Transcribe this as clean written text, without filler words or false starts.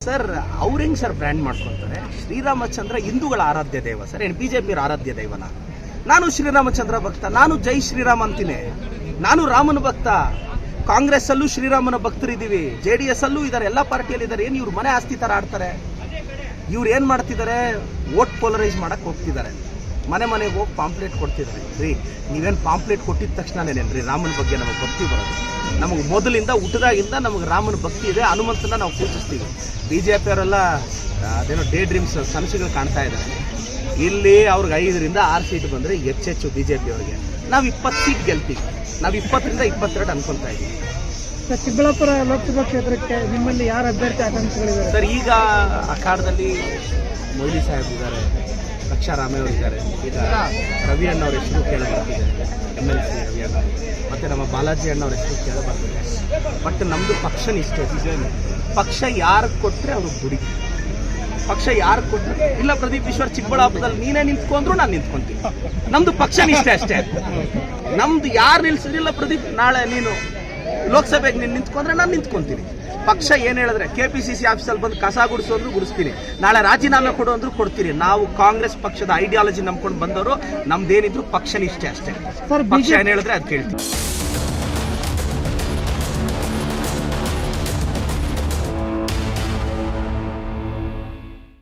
Sir ಅವ್ರು ಹೆಂಗ್ sir brand ಮಾಡ್ಕೊತಾರೆ? ಶ್ರೀರಾಮಚಂದ್ರ ಹಿಂದೂಗಳ ಆರಾಧ್ಯ ದೈವ ಸರ್, ಏನು ಬಿಜೆಪಿ ಆರಾಧ್ಯ ದೈವನ? ನಾನು ಶ್ರೀರಾಮಚಂದ್ರ ಭಕ್ತ, ನಾನು ಜೈ ಶ್ರೀರಾಮ್ ಅಂತೀನಿ, ನಾನು ರಾಮನ ಭಕ್ತ. ಕಾಂಗ್ರೆಸ್ ಅಲ್ಲೂ ಶ್ರೀರಾಮನ ಭಕ್ತರಿದ್ದೀವಿ, JDS ಅಲ್ಲೂ ಇದ್ದಾರೆ, ಎಲ್ಲ ಪಾರ್ಟಿಯಲ್ಲಿ ಇದ್ದಾರೆ. ಏನು ಇವ್ರು ಮನೆ ಆಸ್ತಿ ತರ ಆಡ್ತಾರೆ? ಇವ್ರು ಏನ್ ಮಾಡ್ತಿದ್ದಾರೆ? ವೋಟ್ ಪೋಲರೈಸ್ ಮಾಡಕ್ ಹೋಗ್ತಿದ್ದಾರೆ, ಮನೆಗೆ ಹೋಗಿ ಪಾಂಪ್ಲೆಟ್ ಕೊಡ್ತಿದ್ದಾರೆ. ರೀ, ನೀವೇನು ಪಾಂಪ್ಲೆಟ್ ಕೊಟ್ಟಿದ ತಕ್ಷಣನೇನ್ರಿ ರಾಮನ ಬಗ್ಗೆ ನಮಗೆ ಭಕ್ತಿ ಬರೋದು? ನಮಗೆ ಮೊದಲಿಂದ ಹುಟ್ಟದಾಗಿಂದ ನಮಗೆ ರಾಮನ ಭಕ್ತಿ ಇದೆ, ಹನುಮಂತನ ನಾವು ಪೂಜಿಸ್ತೀವಿ. BJP ಅವರೆಲ್ಲ ಅದೇನೋ ಡೇ ಡ್ರೀಮ್ಸ್, ಕನಸುಗಳು ಕಾಣ್ತಾ ಇದ್ದಾರೆ. ಇಲ್ಲಿ ಅವ್ರಿಗೆ 5ರಿಂದ 6 ಸೀಟ್ ಬಂದರೆ ಹೆಚ್ಚೆಚ್ಚು BJP ಅವರಿಗೆ. ನಾವು 20 ಸೀಟ್ ಗೆಲ್ತೀವಿ, ನಾವು 20ರಿಂದ 22 ಅನ್ಕೊತಾ ಇದ್ದೀವಿ. ಚಿಕ್ಕಬಳ್ಳಾಪುರ ಲೋಕಸಭಾ ಕ್ಷೇತ್ರಕ್ಕೆ ನಿಮ್ಮಲ್ಲಿ ಯಾರು ಅಭ್ಯರ್ಥಿ ಆಕಾಂಕ್ಷಿಗಳಿದ್ದಾರೆ ಸರ್? ಈಗ ಅಖಾಡದಲ್ಲಿ ಮೊಯ್ಲಿ ಸಾಹೇಬ್ ಇದ್ದಾರೆ, ರಕ್ಷಾ ರಾಮೇವ್ರು ಇದ್ದಾರೆ, ಈಗ ರವಿ ಅಣ್ಣವ್ರ ಹೆಸರು ಕೇಳಿ ಬರ್ತಿದೆ, MLC ರವಿ ಅಣ್ಣ, ಮತ್ತು ನಮ್ಮ ಬಾಲಾಜಿ ಅಣ್ಣವ್ರ ಹೆಸರು ಕೇಳಿ ಬರ್ತಿದೆ. ಬಟ್ ನಮ್ಮದು ಪಕ್ಷ ನಿಷ್ಠೆ, ಪಕ್ಷ ಯಾರು ಕೊಟ್ಟರೆ ಅವ್ರಿಗೆ ದುಡಿ, ಪಕ್ಷ ಯಾರು ಕೊಟ್ಟರೆ ಇಲ್ಲ. ಪ್ರದೀಪ್ ಈಶ್ವರ್ ಚಿಕ್ಕಬಳ್ಳಾಪುರದಲ್ಲಿ ನೀನೇ ನಿಂತ್ಕೊಂಡ್ರು ನಾನು ನಿಂತ್ಕೊಂತೀನಿ, ನಮ್ದು ಪಕ್ಷ ನಿಷ್ಠೆ ಅಷ್ಟೇ. ನಮ್ದು ಯಾರು ನಿಲ್ಸಿದಿಲ್ಲ ಪ್ರದೀಪ್, ನಾಳೆ ನೀನು ಲೋಕಸಭೆಗೆ ನೀನು ನಿಂತ್ಕೊಂಡ್ರೆ ನಾನು ನಿಂತ್ಕೊಂತೀನಿ. ಪಕ್ಷ ಏನು ಹೇಳಿದ್ರೆ KPCC ಆಫೀಸಲ್ಲಿ ಬಂದು ಕಸ ಗುಡಿಸು ಅಂದ್ರೂ ಗುಡಿಸ್ತೀನಿ, ನಾಳೆ ರಾಜೀನಾಮೆ ಕೊಡು ಅಂದ್ರೂ ಕೊಡ್ತೀನಿ. ನಾವು ಕಾಂಗ್ರೆಸ್ ಪಕ್ಷದ ಐಡಿಯಾಲಜಿ ನಂಬ್ಕೊಂಡು ಬಂದವರು, ನಮ್ದೇನಿದ್ರು ಪಕ್ಷ ನಿಷ್ಠೆ ಅಷ್ಟೇ. ಪಕ್ಷ ಏನು ಹೇಳಿದ್ರೆ ಅದು ಕೇಳ್ತೀವಿ.